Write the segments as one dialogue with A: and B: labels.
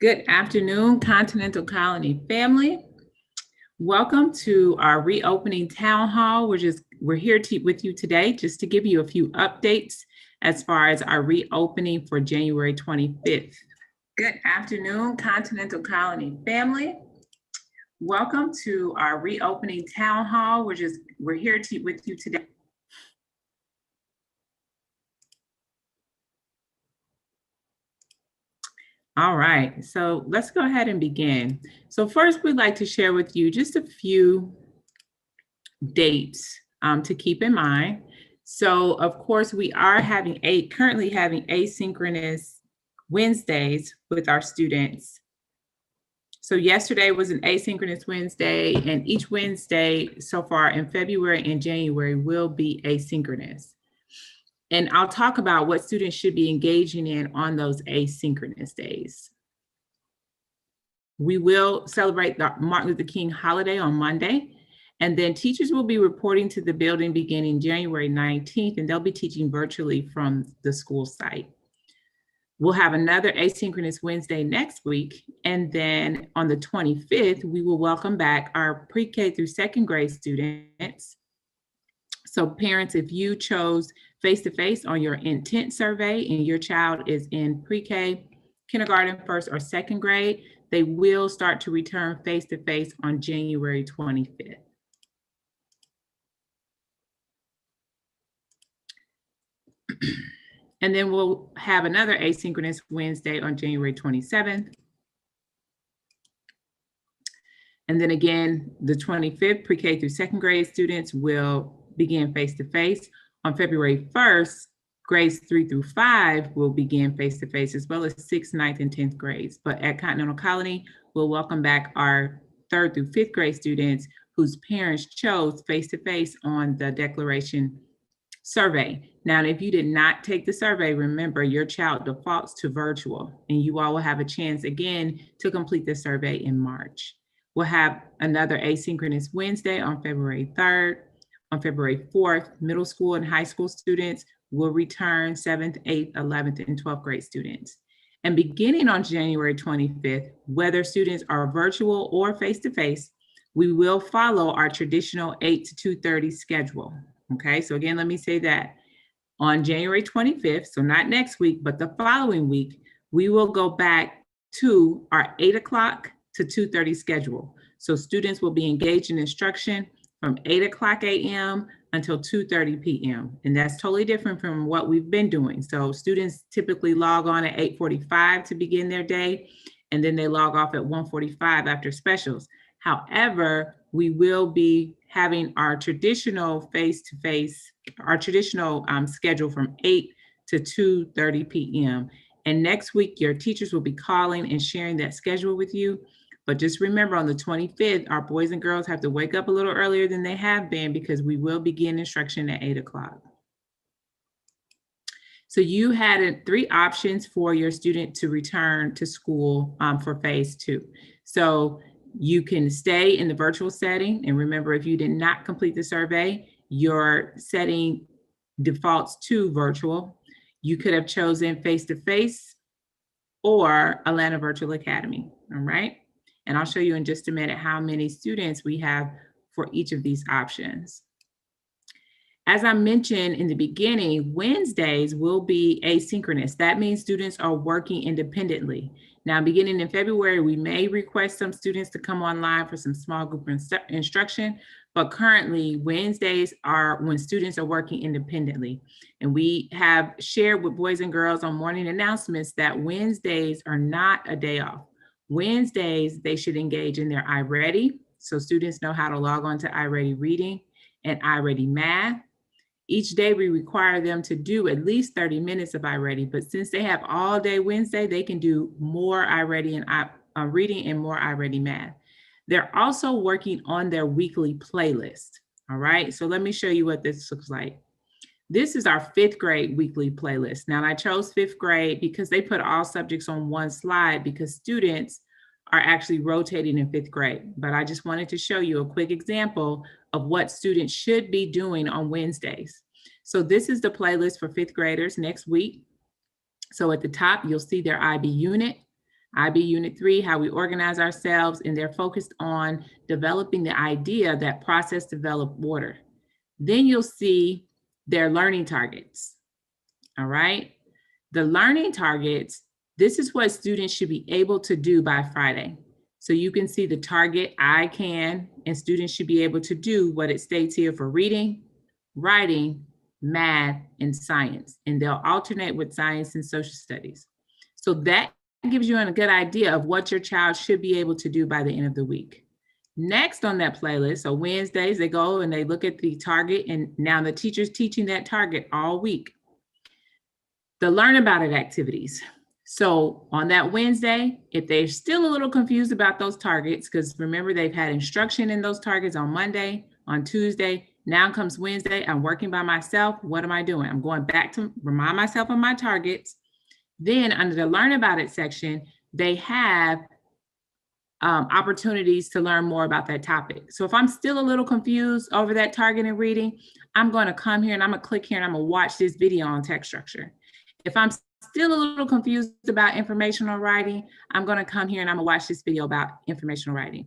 A: Good afternoon, Continental Colony family. Welcome to our reopening town hall. We're here with you today just to give you a few updates as far as our reopening for January 25th. Good afternoon, Continental Colony family. Welcome to our reopening town hall. We're here with you today. All right, so let's go ahead and begin. So first, we'd like to share with you just a few dates to keep in mind. So of course, we are currently having asynchronous Wednesdays with our students. So yesterday was an asynchronous Wednesday, and each Wednesday so far in February and January will be asynchronous. And I'll talk about what students should be engaging in on those asynchronous days. We will celebrate the Martin Luther King holiday on Monday, and then teachers will be reporting to the building beginning January 19th, and they'll be teaching virtually from the school site. We'll have another asynchronous Wednesday next week, and then on the 25th, we will welcome back our pre-K through second grade students. So parents, if you chose face-to-face on your intent survey and your child is in pre-K, kindergarten, first or second grade, they will start to return face-to-face on January 25th. And then we'll have another asynchronous Wednesday on January 27th. And then again, the 25th, pre-K through second grade students will begin face-to-face. On February 1st, grades 3 through 5 will begin face-to-face, as well as 6th, 9th, and 10th grades. But at Continental Colony, we'll welcome back our 3rd through 5th grade students whose parents chose face-to-face on the declaration survey. Now, if you did not take the survey, remember your child defaults to virtual, and you all will have a chance again to complete the survey in March. We'll have another asynchronous Wednesday on February 3rd. On February 4th, middle school and high school students will return 7th, 8th, 11th, and 12th grade students. And beginning on January 25th, whether students are virtual or face-to-face, we will follow our traditional 8 to 2:30 schedule. Okay, so again, let me say that. On January 25th, so not next week, but the following week, we will go back to our 8 o'clock to 2:30 schedule. So students will be engaged in instruction from 8 o'clock a.m. until 2:30 p.m. And that's totally different from what we've been doing. So students typically log on at 8:45 to begin their day, and then they log off at 1:45 after specials. However, we will be having our traditional face-to-face, our traditional schedule from 8 to 2:30 p.m. And next week, your teachers will be calling and sharing that schedule with you. But just remember, on the 25th, our boys and girls have to wake up a little earlier than they have been because we will begin instruction at 8 o'clock. So you had 3 options for your student to return to school for phase 2. So you can stay in the virtual setting. And remember, if you did not complete the survey, your setting defaults to virtual. You could have chosen face-to-face or Atlanta Virtual Academy, all right? And I'll show you in just a minute how many students we have for each of these options. As I mentioned in the beginning, Wednesdays will be asynchronous. That means students are working independently. Now, beginning in February, we may request some students to come online for some small group instruction, but currently Wednesdays are when students are working independently. And we have shared with boys and girls on morning announcements that Wednesdays are not a day off. Wednesdays, they should engage in their iReady, so students know how to log on to iReady Reading and iReady Math. Each day we require them to do at least 30 minutes of iReady, but since they have all day Wednesday, they can do more iReady and reading and more iReady Math. They're also working on their weekly playlist, all right? So let me show you what this looks like. This is our 5th grade weekly playlist. Now, I chose 5th grade because they put all subjects on one slide because students are actually rotating in 5th grade. But I just wanted to show you a quick example of what students should be doing on Wednesdays. So this is the playlist for 5th graders next week. So at the top, you'll see their IB unit. IB Unit 3, how we organize ourselves, and they're focused on developing the idea that process develop order. Then you'll see their learning targets, all right? The learning targets, this is what students should be able to do by Friday. So you can see the target, I can, and students should be able to do what it states here for reading, writing, math, and science. And they'll alternate with science and social studies. So that gives you a good idea of what your child should be able to do by the end of the week. Next on that playlist, so Wednesdays, they go and they look at the target, and now the teacher's teaching that target all week. The Learn About It activities. So on that Wednesday, if they're still a little confused about those targets, because remember they've had instruction in those targets on Monday, on Tuesday, now comes Wednesday, I'm working by myself. What am I doing? I'm going back to remind myself of my targets. Then under the Learn About It section, they have opportunities to learn more about that topic. So if I'm still a little confused over that target and reading, I'm going to come here and I'm going to click here and I'm going to watch this video on text structure. If I'm still a little confused about informational writing, I'm going to come here and I'm going to watch this video about informational writing.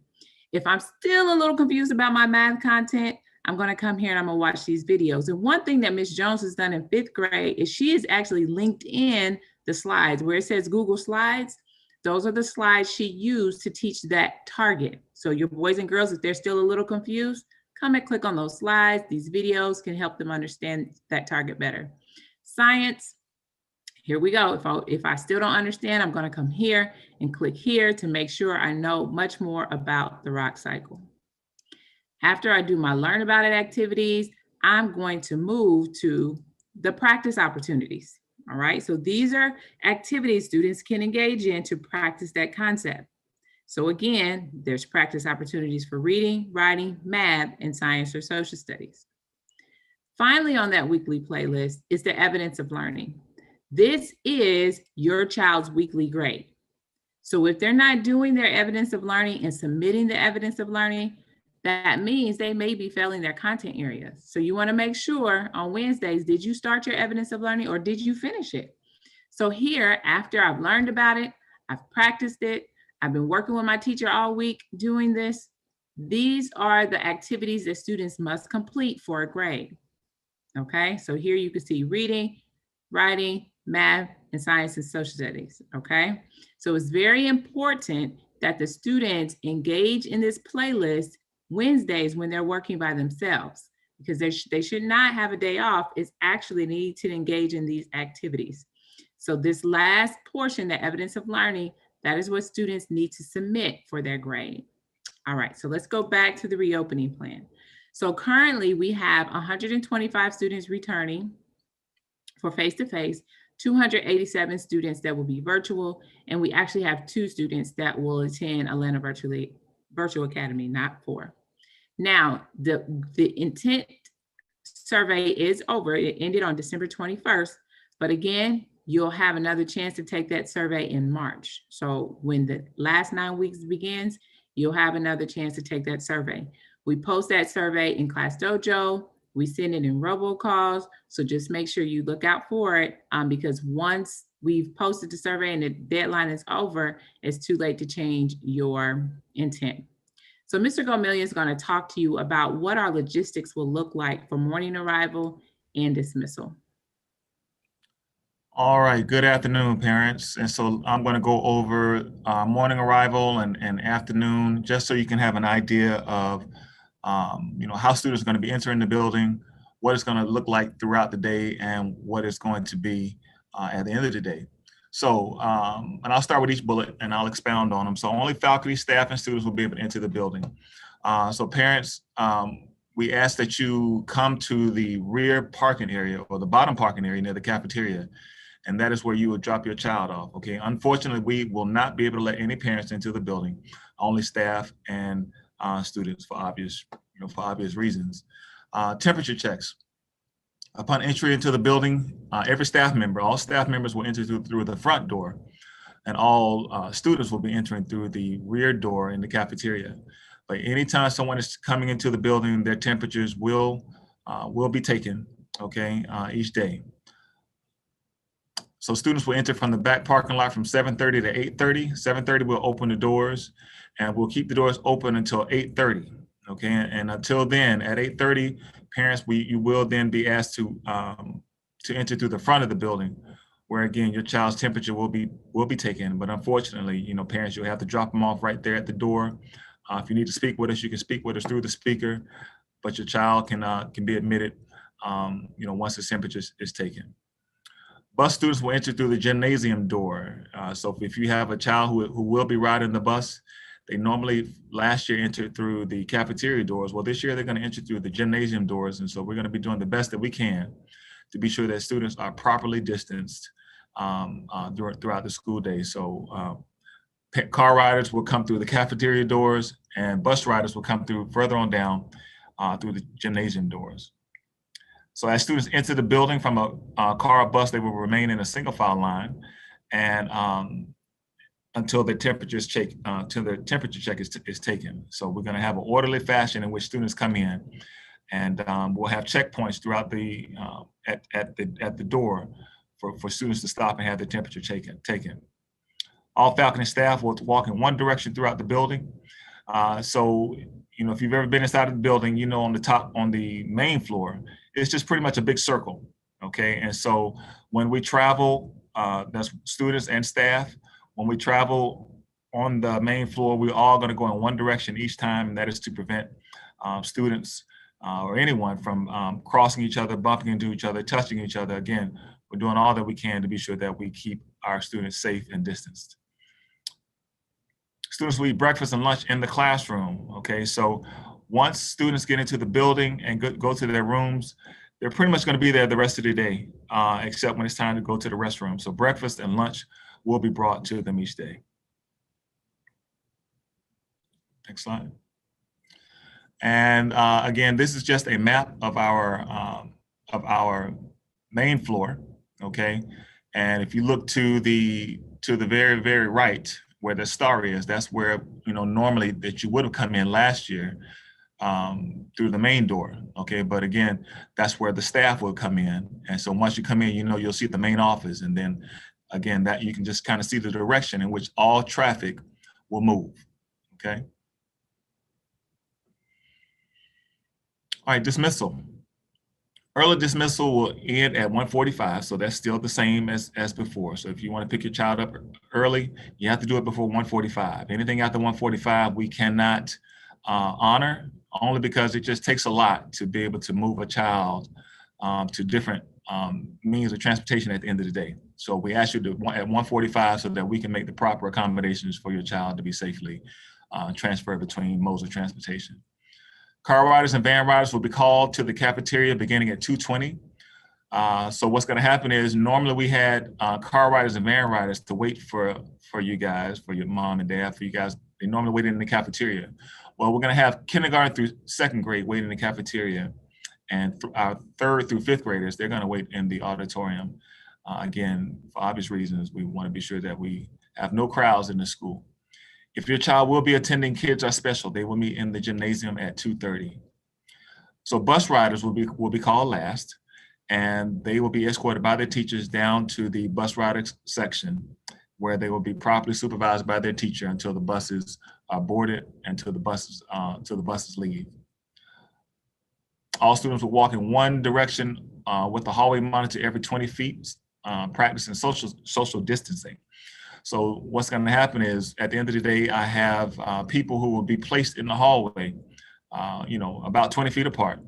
A: If I'm still a little confused about my math content, I'm going to come here and I'm going to watch these videos. And one thing that Ms. Jones has done in 5th grade is she has actually linked in the slides where it says Google Slides. Those are the slides she used to teach that target. So your boys and girls, if they're still a little confused, come and click on those slides. These videos can help them understand that target better. Science, here we go. If I still don't understand, I'm going to come here and click here to make sure I know much more about the rock cycle. After I do my Learn About It activities, I'm going to move to the practice opportunities. All right, so these are activities students can engage in to practice that concept. So again, there's practice opportunities for reading, writing, math, and science or social studies. Finally, on that weekly playlist is the evidence of learning. This is your child's weekly grade. So if they're not doing their evidence of learning and submitting the evidence of learning, that means they may be failing their content areas. So you want to make sure on Wednesdays, did you start your evidence of learning or did you finish it? So here, after I've learned about it, I've practiced it, I've been working with my teacher all week doing this, these are the activities that students must complete for a grade. Okay, so here you can see reading, writing, math, and science and social studies. Okay, so it's very important that the students engage in this playlist Wednesdays when they're working by themselves, because they should not have a day off. It's actually need to engage in these activities. So this last portion, the evidence of learning, that is what students need to submit for their grade. All right, so let's go back to the reopening plan. So currently we have 125 students returning for face-to-face, 287 students that will be virtual, and we actually have 2 students that will attend Atlanta Virtual Academy, not 4. Now, the intent survey is over. It ended on December 21st, but again, you'll have another chance to take that survey in March. So when the last 9 weeks begins, you'll have another chance to take that survey. We post that survey in Class Dojo. We send it in robocalls. So just make sure you look out for it because once we've posted the survey and the deadline is over, it's too late to change your intent. So Mr. Gomillion is going to talk to you about what our logistics will look like for morning arrival and dismissal.
B: All right, good afternoon, parents. And so I'm going to go over morning arrival and afternoon, just so you can have an idea of how students are going to be entering the building, what it's going to look like throughout the day, and what it's going to be at the end of the day. So, and I'll start with each bullet and I'll expound on them. So only faculty, staff, and students will be able to enter the building. So parents, we ask that you come to the rear parking area or the bottom parking area near the cafeteria, and that is where you would drop your child off, okay? Unfortunately, we will not be able to let any parents into the building, only staff and students for obvious reasons. Temperature checks. Upon entry into the building, every staff member, all staff members will enter through the front door, and all students will be entering through the rear door in the cafeteria. But anytime someone is coming into the building, their temperatures will be taken, okay, each day. So students will enter from the back parking lot from 7:30 to 8:30. 7:30 we'll open the doors, and we'll keep the doors open until 8:30. Okay, and until then, at 8:30, parents, you will then be asked to enter through the front of the building, where again your child's temperature will be taken. But unfortunately, parents, you'll have to drop them off right there at the door. If you need to speak with us, you can speak with us through the speaker, but your child can be admitted, once the temperature is taken. Bus students will enter through the gymnasium door. So if you have a child who will be riding the bus, they normally last year entered through the cafeteria doors. Well, this year they're going to enter through the gymnasium doors. And so we're going to be doing the best that we can to be sure that students are properly distanced throughout the school day. So car riders will come through the cafeteria doors, and bus riders will come through further on down through the gymnasium doors. So as students enter the building from a car or bus, they will remain in a single file line, and until the temperature check is taken. So we're going to have an orderly fashion in which students come in, and we'll have checkpoints throughout at the door for students to stop and have their temperature taken. All faculty staff will walk in one direction throughout the building. So if you've ever been inside of the building, on the top, on the main floor, it's just pretty much a big circle. Okay, and so when we travel, that's students and staff. When we travel on the main floor, we're all going to go in one direction each time, and that is to prevent students or anyone from crossing each other, bumping into each other, touching each other. Again, we're doing all that we can to be sure that we keep our students safe and distanced. Students will eat breakfast and lunch in the classroom. Okay, so once students get into the building and go to their rooms, they're pretty much going to be there the rest of the day, except when it's time to go to the restroom. So breakfast and lunch will be brought to them each day. Next slide. And again, this is just a map of our main floor. Okay, and if you look to the very, very right, where the star is, that's where normally that you would have come in last year through the main door. Okay, but again, that's where the staff will come in. And so once you come in, you'll see the main office, and then again, that you can just kind of see the direction in which all traffic will move. Okay. All right, dismissal. Early dismissal will end at 1:45, so that's still the same as before. So if you want to pick your child up early, you have to do it before 1:45. Anything after 1:45, we cannot honor, only because it just takes a lot to be able to move a child to different means of transportation at the end of the day. So we ask you to at 1:45 so that we can make the proper accommodations for your child to be safely transferred between modes of transportation. Car riders and van riders will be called to the cafeteria beginning at 2:20. So what's going to happen is normally we had car riders and van riders to wait for you guys, for your mom and dad, for you guys. They normally wait in the cafeteria. Well, we're going to have kindergarten through second grade wait in the cafeteria, and our third through fifth graders, they're going to wait in the auditorium. Again, for obvious reasons, we want to be sure that we have no crowds in the school. If your child will be attending Kids Are Special, they will meet in the gymnasium at 2:30. So bus riders will be called last, and they will be escorted by their teachers down to the bus rider section, where they will be properly supervised by their teacher until the buses are boarded and until the buses leave. All students will walk in one direction with the hallway monitor every 20 feet, practicing social distancing. So what's going to happen is at the end of the day, I have people who will be placed in the hallway, about 20 feet apart,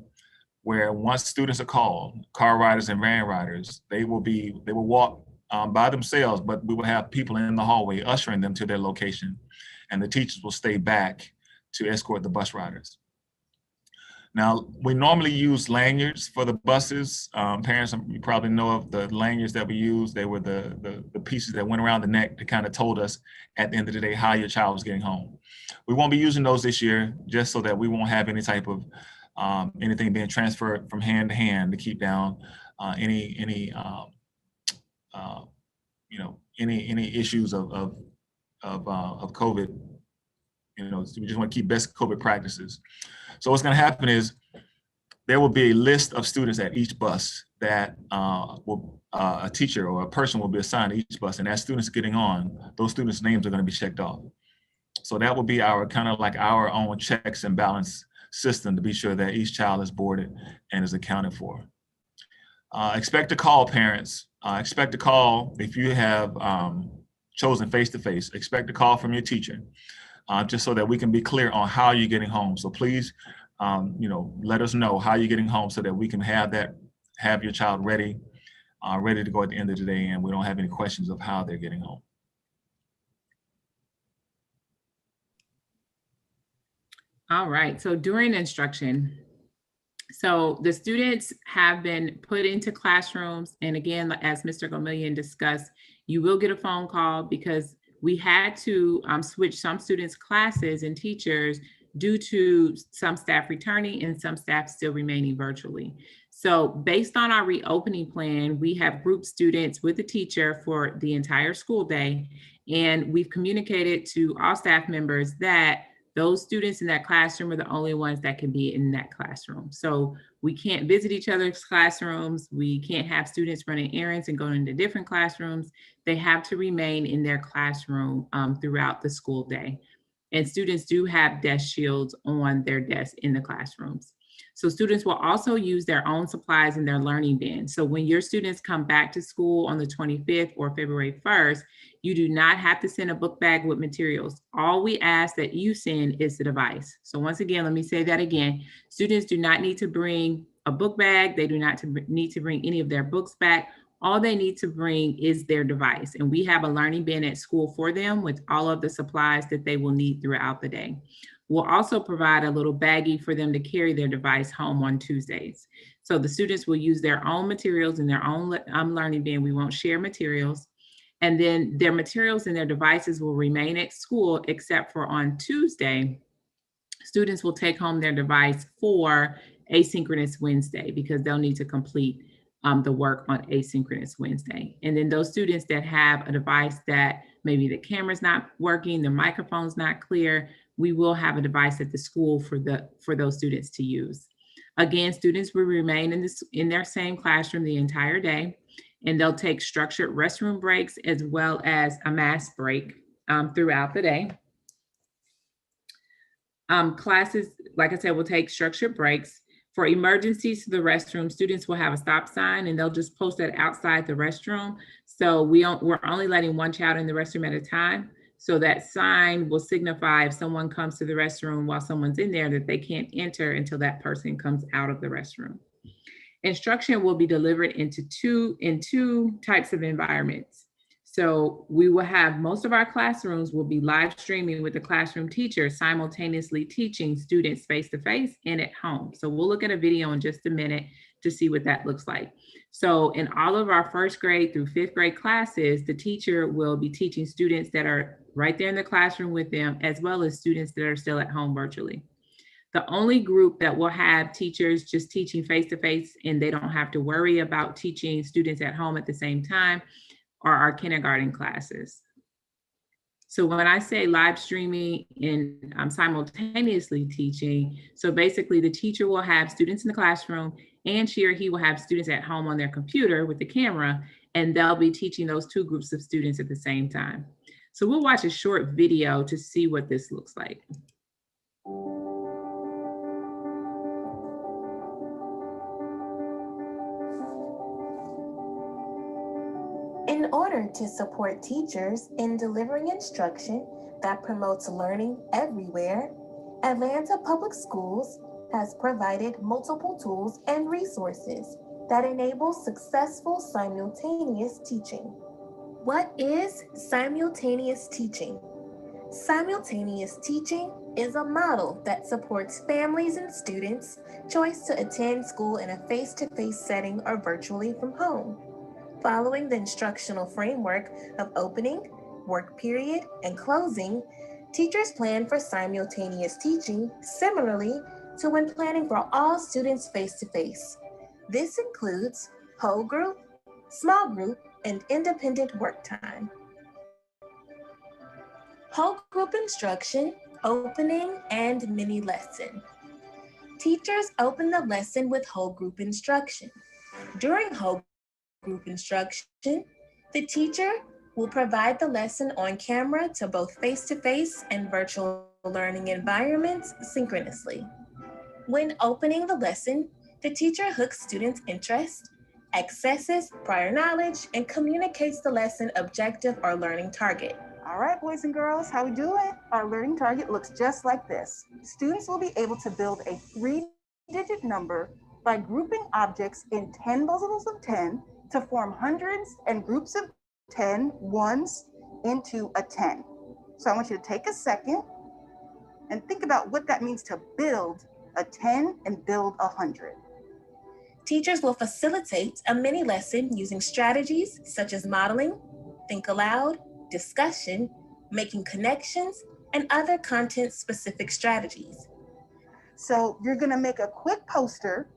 B: where once students are called, car riders and van riders, they will walk by themselves, but we will have people in the hallway ushering them to their location, and the teachers will stay back to escort the bus riders. Now, we normally use lanyards for the buses. Parents, you probably know of the lanyards that we use. They were the pieces that went around the neck that kind of told us at the end of the day how your child was getting home. We won't be using those this year, just so that we won't have any type of anything being transferred from hand to hand to keep down any issues of COVID. We just want to keep best COVID practices. So what's going to happen is there will be a list of students at each bus that a teacher or a person will be assigned to each bus, and as students getting on, those students' names are going to be checked off. So that will be our kind of like our own checks and balance system to be sure that each child is boarded and is accounted for. Expect to call parents. Expect to call if you have chosen face-to-face. Expect to call from your teacher, just so that we can be clear on how you're getting home. So please, let us know how you're getting home so that we can have your child ready to go at the end of the day, and we don't have any questions of how they're getting home.
A: All right, so during instruction, so the students have been put into classrooms. And again, as Mr. Gomillion discussed, you will get a phone call because we had to switch some students' classes and teachers due to some staff returning and some staff still remaining virtually. So based on our reopening plan, we have grouped students with the teacher for the entire school day. And we've communicated to all staff members that those students in that classroom are the only ones that can be in that classroom. So we can't visit each other's classrooms. We can't have students running errands and going into different classrooms. They have to remain in their classroom throughout the school day. And students do have desk shields on their desks in the classrooms. So students will also use their own supplies in their learning bin. So when your students come back to school on the 25th or February 1st, you do not have to send a book bag with materials. All we ask that you send is the device. So once again, let me say that again. Students do not need to bring a book bag. They do not need to bring any of their books back. All they need to bring is their device. And we have a learning bin at school for them with all of the supplies that they will need throughout the day. We'll also provide a little baggie for them to carry their device home on Tuesdays. So the students will use their own materials in their own learning bin. We won't share materials. And then their materials and their devices will remain at school, except for on Tuesday, students will take home their device for Asynchronous Wednesday because they'll need to complete the work on Asynchronous Wednesday. And then those students that have a device that maybe the camera's not working, the microphone's not clear, we will have a device at the school for those students to use. Again, students will remain in their same classroom the entire day, and they'll take structured restroom breaks as well as a mass break throughout the day. Classes, like I said, will take structured breaks. For emergencies to the restroom, students will have a stop sign and they'll just post that outside the restroom. So we're only letting one child in the restroom at a time. So that sign will signify if someone comes to the restroom while someone's in there that they can't enter until that person comes out of the restroom. Instruction will be delivered in two types of environments. So we will have most of our classrooms will be live streaming with the classroom teacher simultaneously teaching students face-to-face and at home. So we'll look at a video in just a minute to see what that looks like. So in all of our first grade through fifth grade classes, the teacher will be teaching students that are right there in the classroom with them, as well as students that are still at home virtually. The only group that will have teachers just teaching face-to-face and they don't have to worry about teaching students at home at the same time are our kindergarten classes. So when I say live streaming and simultaneously teaching, so basically the teacher will have students in the classroom and she or he will have students at home on their computer with the camera, and they'll be teaching those two groups of students at the same time. So we'll watch a short video to see what this looks like.
C: In order to support teachers in delivering instruction that promotes learning everywhere, Atlanta Public Schools has provided multiple tools and resources that enable successful simultaneous teaching. What is simultaneous teaching? Simultaneous teaching is a model that supports families and students' choice to attend school in a face-to-face setting or virtually from home. Following the instructional framework of opening, work period, and closing, teachers plan for simultaneous teaching similarly to when planning for all students face-to-face. This includes whole group, small group, and independent work time. Whole group instruction, opening, and mini lesson. Teachers open the lesson with whole group instruction. During whole group instruction, the teacher will provide the lesson on camera to both face-to-face and virtual learning environments synchronously. When opening the lesson, the teacher hooks students' interest, accesses prior knowledge, and communicates the lesson objective or learning target.
D: All right, boys and girls, how we doing? Our learning target looks just like this. Students will be able to build a 3-digit number by grouping objects in 10 multiples of 10 to form hundreds and groups of 10 ones into a 10. So I want you to take a second and think about what that means to build a 10 and build 100.
C: Teachers will facilitate a mini lesson using strategies such as modeling, think aloud, discussion, making connections, and other content-specific strategies.
D: So you're gonna make a quick poster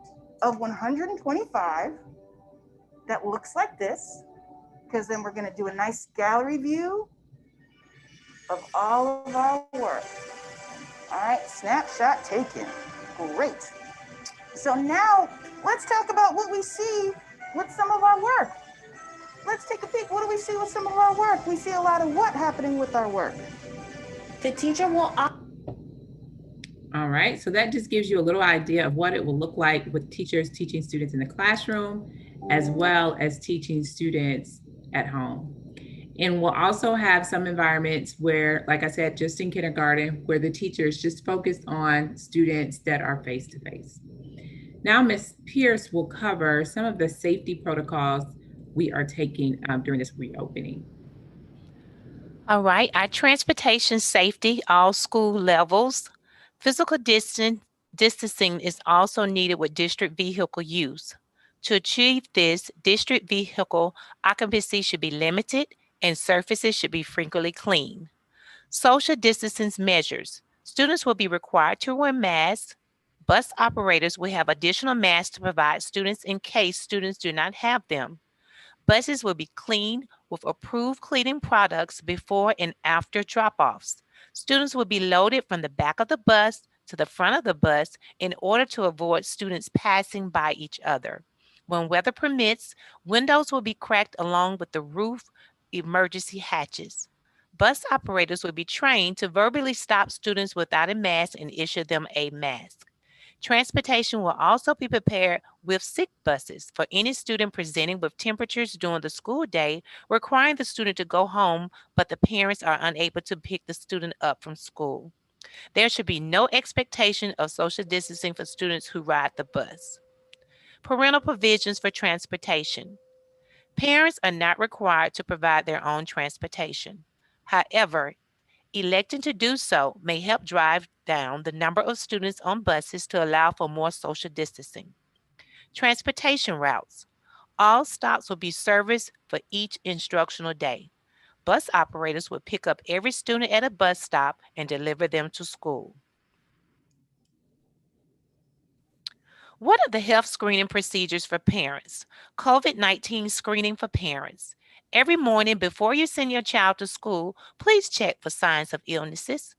D: of 125 that looks like this, because then we're gonna do a nice gallery view of all of our work. All right, snapshot taken. Great. So now let's talk about what we see with some of our work. Let's take a peek. What do we see with some of our work? We see a lot of what happening with our work?
C: The teacher will...
A: All right, so that just gives you a little idea of what it will look like with teachers teaching students in the classroom, as well as teaching students at home. And we'll also have some environments where, like I said, just in kindergarten, where the teachers just focus on students that are face-to-face. Now, Ms. Pierce will cover some of the safety protocols we are taking during this reopening.
E: All right, our transportation safety, all school levels. Physical distancing is also needed with district vehicle use. To achieve this, district vehicle occupancy should be limited and surfaces should be frequently cleaned. Social distancing measures. Students will be required to wear masks. Bus operators will have additional masks to provide students in case students do not have them. Buses will be cleaned with approved cleaning products before and after drop-offs. Students will be loaded from the back of the bus to the front of the bus in order to avoid students passing by each other. When weather permits, windows will be cracked along with the roof emergency hatches. Bus operators will be trained to verbally stop students without a mask and issue them a mask. Transportation will also be prepared with sick buses for any student presenting with temperatures during the school day, requiring the student to go home, but the parents are unable to pick the student up from school. There should be no expectation of social distancing for students who ride the bus. Parental provisions for transportation. Parents are not required to provide their own transportation. However, electing to do so may help drive down the number of students on buses to allow for more social distancing. Transportation routes. All stops will be serviced for each instructional day. Bus operators will pick up every student at a bus stop and deliver them to school. What are the health screening procedures for parents? COVID-19 screening for parents. Every morning before you send your child to school, please check for signs of illnesses.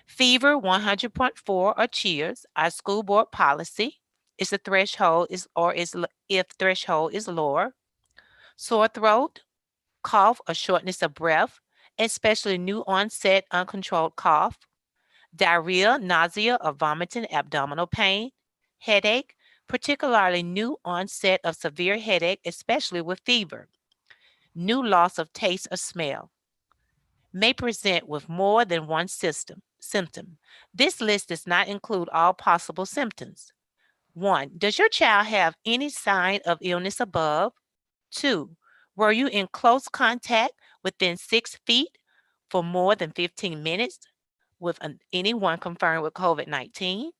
E: Fever 100.4 or cheers, our school board policy. If threshold is lower. Sore throat, cough or shortness of breath, especially new onset uncontrolled cough. Diarrhea, nausea or vomiting, abdominal pain. Headache, particularly new onset of severe headache, especially with fever. New loss of taste or smell. May present with more than one symptom. This list does not include all possible symptoms. 1. Does your child have any sign of illness above? 2. Were you in close contact within 6 feet for more than 15 minutes with anyone confirmed with COVID-19?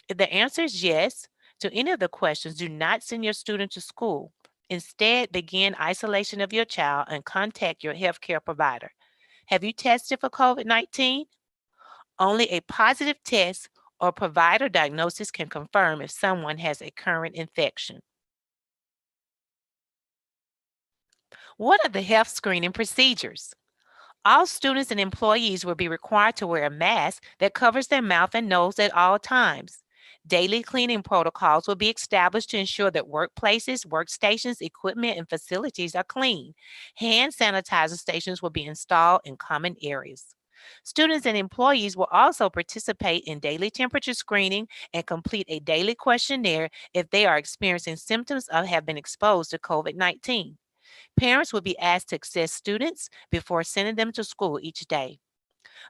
E: If the answer is yes to any of the questions, do not send your student to school. Instead, begin isolation of your child and contact your healthcare provider. Have you tested for COVID-19? Only a positive test or provider diagnosis can confirm if someone has a current infection. What are the health screening procedures? All students and employees will be required to wear a mask that covers their mouth and nose at all times. Daily cleaning protocols will be established to ensure that workplaces, workstations, equipment, and facilities are clean. Hand sanitizer stations will be installed in common areas. Students and employees will also participate in daily temperature screening and complete a daily questionnaire if they are experiencing symptoms or have been exposed to COVID-19. Parents will be asked to assess students before sending them to school each day.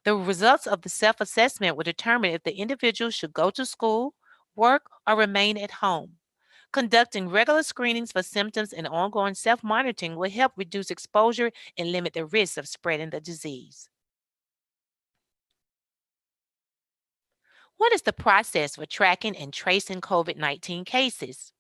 E: The results of the self-assessment will determine if the individual should go to school, work, or remain at home. Conducting regular screenings for symptoms and ongoing self-monitoring will help reduce exposure and limit the risk of spreading the disease. What is the process for tracking and tracing COVID-19 cases?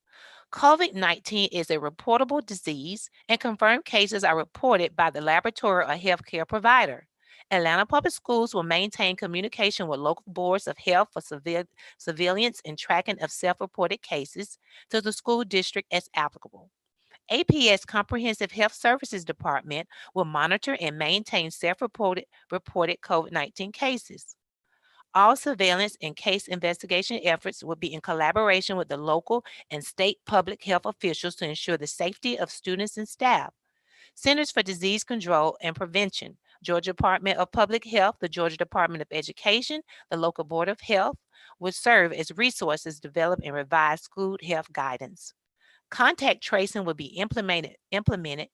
E: COVID-19 is a reportable disease, and confirmed cases are reported by the laboratory or healthcare provider. Atlanta Public Schools will maintain communication with local boards of health for surveillance and tracking of self-reported cases to the school district as applicable. APS Comprehensive Health Services Department will monitor and maintain self-reported COVID-19 cases. All surveillance and case investigation efforts will be in collaboration with the local and state public health officials to ensure the safety of students and staff. Centers for Disease Control and Prevention, Georgia Department of Public Health, the Georgia Department of Education, the local Board of Health will serve as resources to develop and revise school health guidance. Contact tracing will be implemented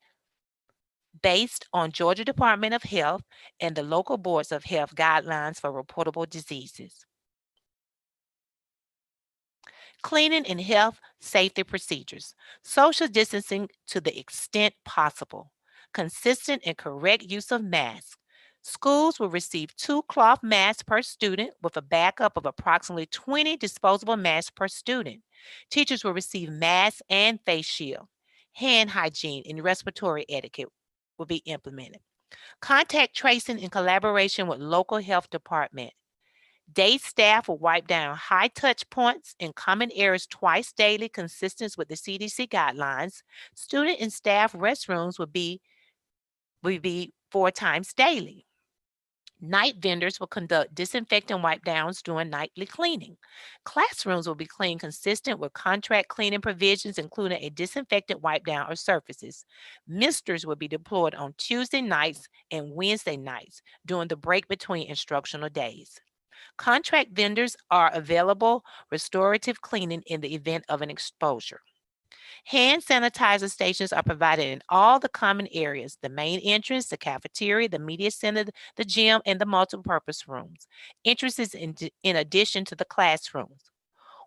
E: based on Georgia Department of Health and the local boards of health guidelines for reportable diseases. Cleaning and health safety procedures. Social distancing to the extent possible. Consistent and correct use of masks. Schools will receive 2 cloth masks per student with a backup of approximately 20 disposable masks per student. Teachers will receive masks and face shield. Hand hygiene and respiratory etiquette will be implemented. Contact tracing in collaboration with local health department. Day staff will wipe down high touch points in common areas twice daily, consistent with the CDC guidelines. Student and staff restrooms will be 4 times daily. Night vendors will conduct disinfectant wipe downs during nightly cleaning. Classrooms will be cleaned consistent with contract cleaning provisions, including a disinfectant wipe down or surfaces. Misters will be deployed on Tuesday nights and Wednesday nights during the break between instructional days. Contract vendors are available restorative cleaning in the event of an exposure. Hand sanitizer stations are provided in all the common areas, the main entrance, the cafeteria, the media center, the gym, and the multipurpose rooms. Entrances in addition to the classrooms.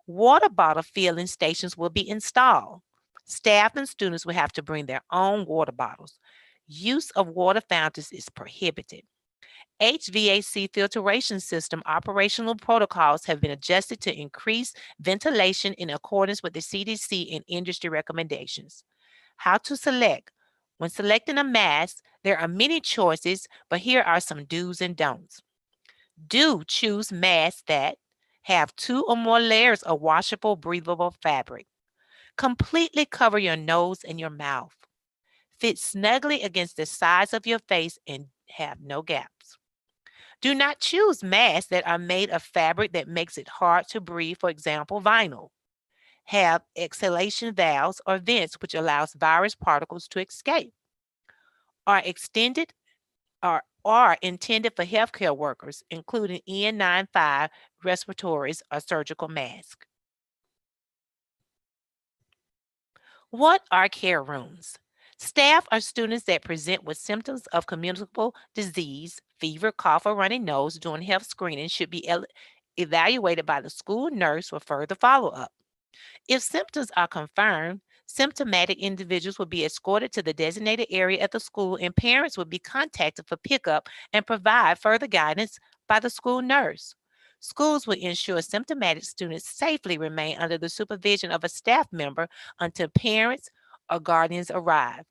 E: Water bottle filling stations will be installed. Staff and students will have to bring their own water bottles. Use of water fountains is prohibited. HVAC filtration system operational protocols have been adjusted to increase ventilation in accordance with the CDC and industry recommendations. How to select. When selecting a mask, there are many choices, but here are some do's and don'ts. Do choose masks that have 2 or more layers of washable, breathable fabric. Completely cover your nose and your mouth. Fit snugly against the sides of your face and have no gaps. Do not choose masks that are made of fabric that makes it hard to breathe, for example, vinyl. Have exhalation valves or vents which allows virus particles to escape. Are extended or are intended for healthcare workers, including N95 respiratories or surgical masks. What are care rooms? Staff or students that present with symptoms of communicable disease, fever, cough, or runny nose during health screening should be evaluated by the school nurse for further follow-up. If symptoms are confirmed, symptomatic individuals will be escorted to the designated area at the school, and parents will be contacted for pickup and provide further guidance by the school nurse. Schools will ensure symptomatic students safely remain under the supervision of a staff member until parents or guardians arrive.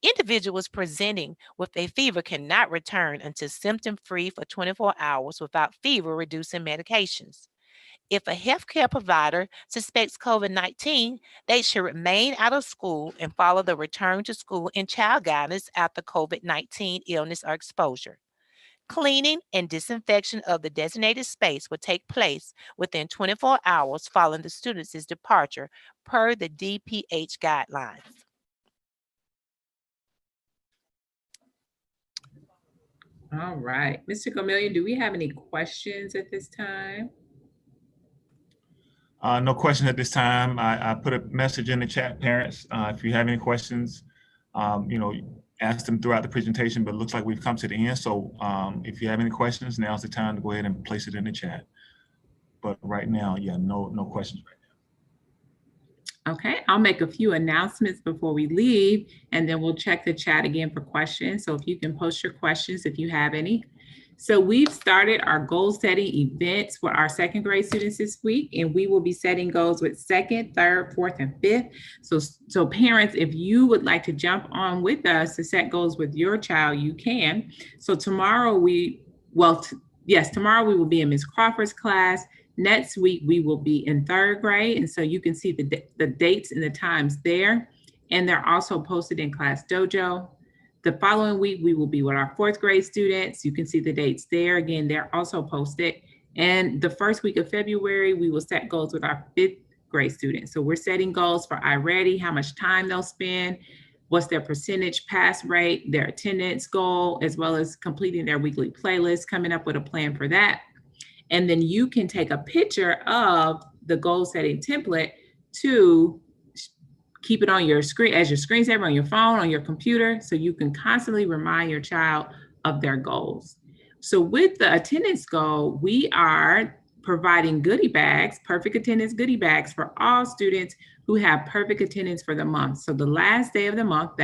E: Individuals presenting with a fever cannot return until symptom-free for 24 hours without fever-reducing medications. If a healthcare provider suspects COVID-19, they should remain out of school and follow the return to school and child guidance after COVID-19 illness or exposure. Cleaning and disinfection of the designated space will take place within 24 hours following the student's departure per the DPH guidelines.
A: All right, Mr. Gomillion, do we have any questions at this time?
B: No questions at this time. I put a message in the chat, parents. If you have any questions, ask them throughout the presentation, but it looks like we've come to the end. So if you have any questions, now's the time to go ahead and place it in the chat. But right now, yeah, no questions right now.
A: Okay, I'll make a few announcements before we leave, and then we'll check the chat again for questions. So if you can post your questions if you have any. So we've started our goal setting events for our second grade students this week, and we will be setting goals with second, third, fourth, and fifth. So parents, if you would like to jump on with us to set goals with your child, you can. So tomorrow tomorrow we will be in Ms. Crawford's class. Next week, we will be in third grade. And so you can see the dates and the times there. And they're also posted in Class Dojo. The following week, we will be with our fourth grade students. You can see the dates there. Again, they're also posted. And the first week of February, we will set goals with our fifth grade students. So we're setting goals for iReady, how much time they'll spend, what's their percentage pass rate, their attendance goal, as well as completing their weekly playlist, coming up with a plan for that. And then you can take a picture of the goal setting template to keep it on your screen as your screensaver on your phone, on your computer, so you can constantly remind your child of their goals. So with the attendance goal, we are providing goodie bags, perfect attendance goodie bags for all students who have perfect attendance for the month. So the last day of the month,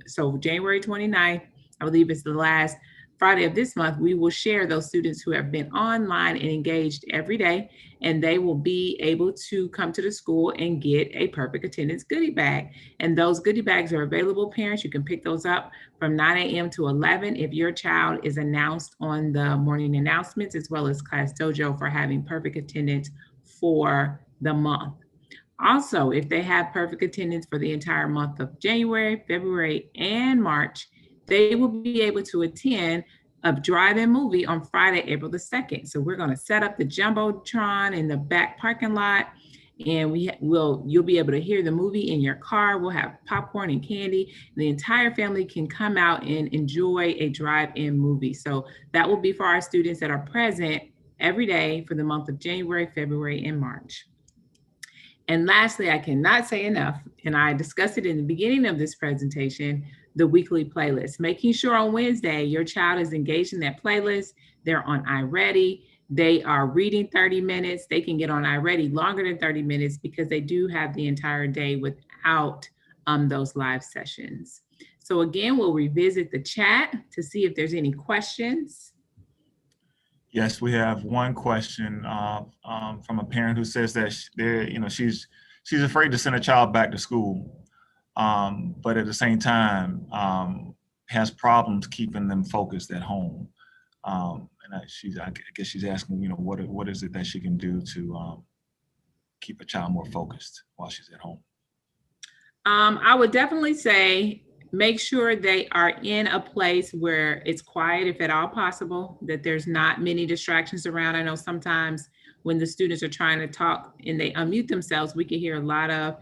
A: so January 29th, I believe it's the last Friday of this month, we will share those students who have been online and engaged every day, and they will be able to come to the school and get a perfect attendance goodie bag. And those goodie bags are available, parents. You can pick those up from 9 a.m. to 11 if your child is announced on the morning announcements, as well as Class Dojo for having perfect attendance for the month. Also, if they have perfect attendance for the entire month of January, February, and March, they will be able to attend a drive-in movie on Friday, April the 2nd. So we're going to set up the Jumbotron in the back parking lot, and you'll be able to hear the movie in your car. We'll have popcorn and candy. The entire family can come out and enjoy a drive-in movie. So that will be for our students that are present every day for the month of January, February, and March. And lastly, I cannot say enough, and I discussed it in the beginning of this presentation, the weekly playlist. Making sure on Wednesday your child is engaged in that playlist. They're on iReady. They are reading 30 minutes. They can get on iReady longer than 30 minutes because they do have the entire day without those live sessions. So again, we'll revisit the chat to see if there's any questions.
B: Yes, we have one question from a parent who says that she's afraid to send a child back to school, but at the same time has problems keeping them focused at home. And I guess she's asking, what is it that she can do to keep a child more focused while she's at home?
A: I would definitely say make sure they are in a place where it's quiet, if at all possible, that there's not many distractions around. I know sometimes when the students are trying to talk and they unmute themselves, we can hear a lot of,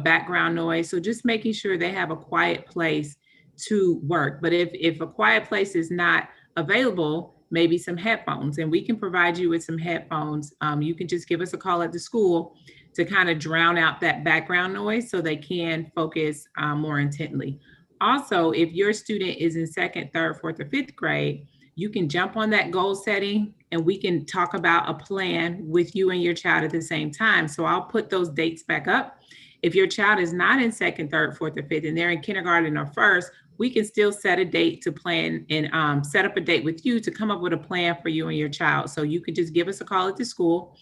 A: background noise. So just making sure they have a quiet place to work. But if a quiet place is not available, maybe some headphones, and we can provide you with some headphones. You can just give us a call at the school to kind of drown out that background noise so they can focus more intently. Also, if your student is in second, third, fourth, or fifth grade, you can jump on that goal setting and we can talk about a plan with you and your child at the same time. So I'll put those dates back up. If your child is not in second, third, fourth, or fifth, and they're in kindergarten or first, we can still set a date to plan and set up a date with you to come up with a plan for you and your child. So you can just give us a call at the school,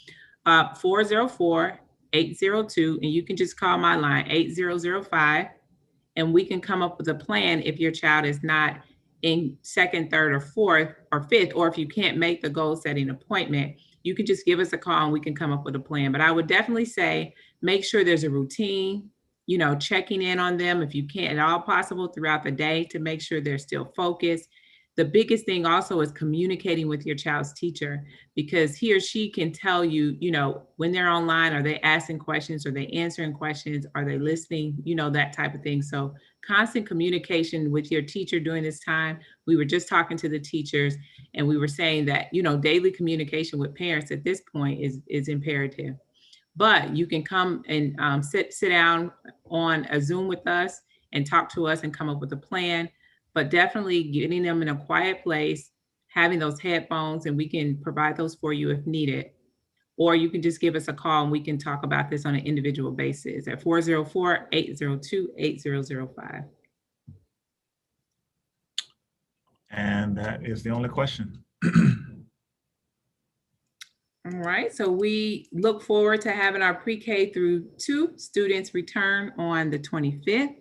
A: 404-802, and you can just call my line, 8005. And we can come up with a plan if your child is not in second, third, or fourth, or fifth, or if you can't make the goal setting appointment, you can just give us a call and we can come up with a plan. But I would definitely say, make sure there's a routine, checking in on them if you can at all possible throughout the day to make sure they're still focused. The biggest thing also is communicating with your child's teacher, because he or she can tell you, when they're online, are they asking questions? Are they answering questions? Are they listening? That type of thing. So constant communication with your teacher during this time. We were just talking to the teachers and we were saying that, daily communication with parents at this point is imperative. But you can come and sit down on a Zoom with us and talk to us and come up with a plan. But definitely getting them in a quiet place, having those headphones, and we can provide those for you if needed. Or you can just give us a call and we can talk about this on an individual basis at 404-802-8005.
B: And that is the only question.
A: All right, so we look forward to having our pre-K through 2 students return on the 25th.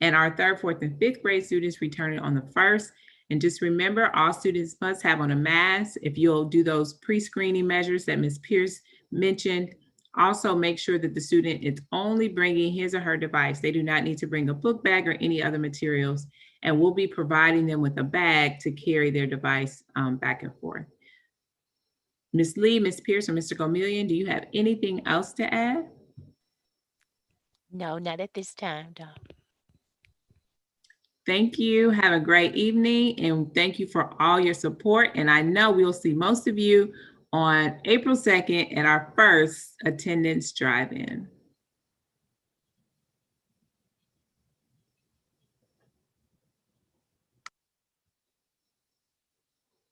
A: And our 3rd, 4th, and 5th grade students returning on the 1st. And just remember, all students must have on a mask. If you'll do those pre-screening measures that Ms. Pierce mentioned, also make sure that the student is only bringing his or her device. They do not need to bring a book bag or any other materials. And we'll be providing them with a bag to carry their device back and forth. Ms. Lee, Ms. Pierce, or Mr. Gomillion, do you have anything else to add?
E: No, not at this time, Dawn.
A: Thank you. Have a great evening, and thank you for all your support. And I know we'll see most of you on April 2nd at our first attendance drive-in.